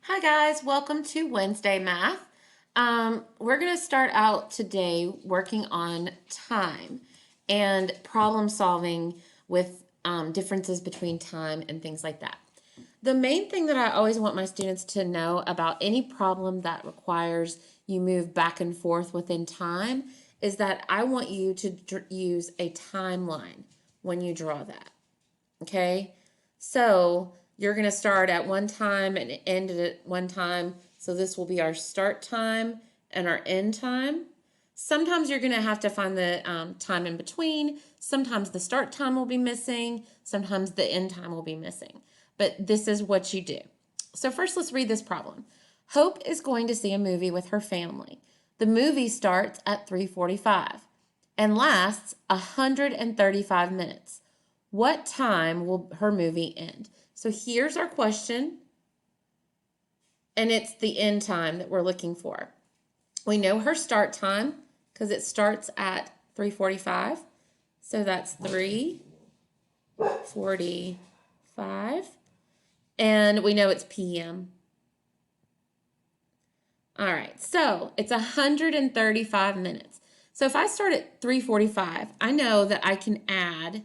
Hi guys, welcome to Wednesday Math. We're going to start out today working on time and problem solving with differences between time and things like that. The main thing that I always want my students to know about any problem that requires you move back and forth within time is that I want you to use a timeline when you draw that. Okay? So you're going to start at one time and end at one time. So this will be our start time and our end time. Sometimes you're going to have to find the time in between. Sometimes the start time will be missing. Sometimes the end time will be missing. But this is what you do. So first, let's read this problem. Hope is going to see a movie with her family. The movie starts at 3:45 and lasts 135 minutes. What time will her movie end? So here's our question, and it's the end time that we're looking for. We know her start time because it starts at 3:45. So that's 3:45. And we know it's PM. All right, so it's 135 minutes. So if I start at 3:45, I know that I can add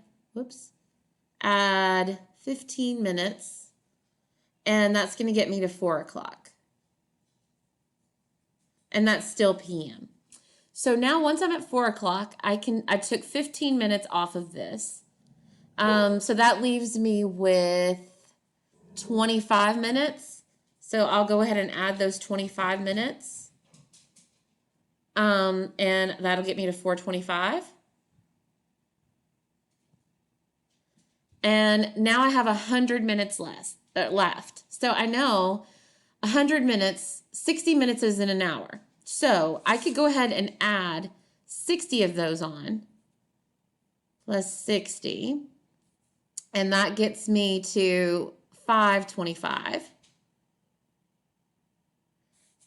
15 minutes, and that's going to get me to 4 o'clock. And that's still PM. So now once I'm at 4 o'clock, I took 15 minutes off of this. So that leaves me with 25 minutes. So I'll go ahead and add those 25 minutes. And that'll get me to 4:25. And now I have 100 minutes left. So I know 100 minutes, 60 minutes is in an hour. So I could go ahead and add 60 of those on, plus 60. And that gets me to 5:25.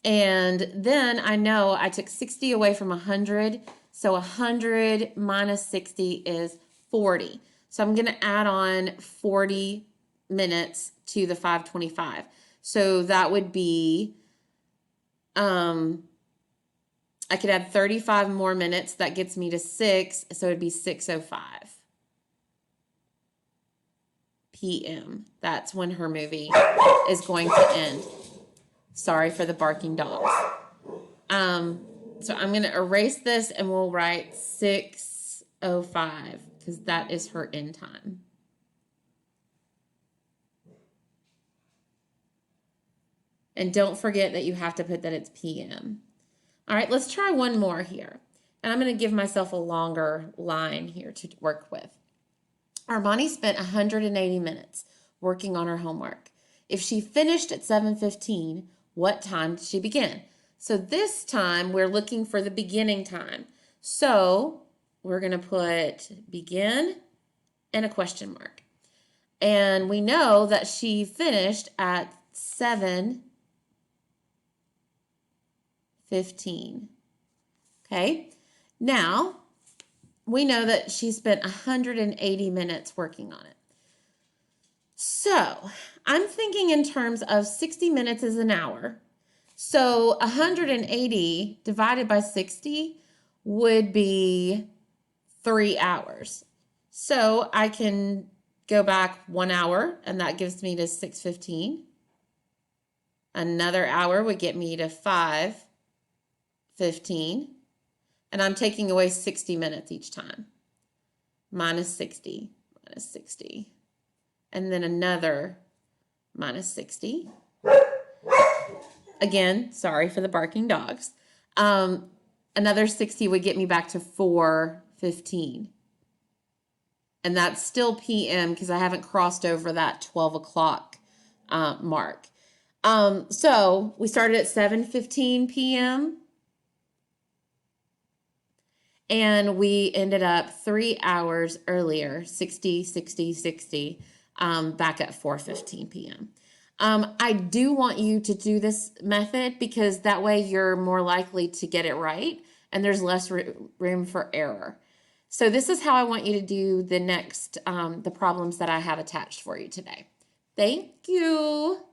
And then I know I took 60 away from 100. So 100 minus 60 is 40. So I'm going to add on 40 minutes to the 5:25. So that would be, I could add 35 more minutes. That gets me to 6. So it'd be 6:05 PM. That's when her movie is going to end. Sorry for the barking dogs. So I'm going to erase this and we'll write 6:05 because that is her end time. And don't forget that you have to put that it's PM. All right, let's try one more here. And I'm going to give myself a longer line here to work with. Armani spent 180 minutes working on her homework. If she finished at 7:15, what time did she begin? So this time we're looking for the beginning time. So we're going to put begin and a question mark. And we know that she finished at 7:15. Okay, now we know that she spent 180 minutes working on it. So I'm thinking in terms of 60 minutes is an hour. So 180 divided by 60 would be 3 hours. So I can go back 1 hour, and that gives me to 6:15. Another hour would get me to 5:15. And I'm taking away 60 minutes each time. Minus 60, minus 60. And then another minus 60. Again, sorry for the barking dogs. Another 60 would get me back to 4:15. And that's still PM because I haven't crossed over that 12 o'clock mark. So we started at 7:15 PM. And we ended up 3 hours earlier, 60, 60, 60, back at 4:15 PM. I do want you to do this method because that way you're more likely to get it right and there's less room for error. So this is how I want you to do the next, the problems that I have attached for you today. Thank you.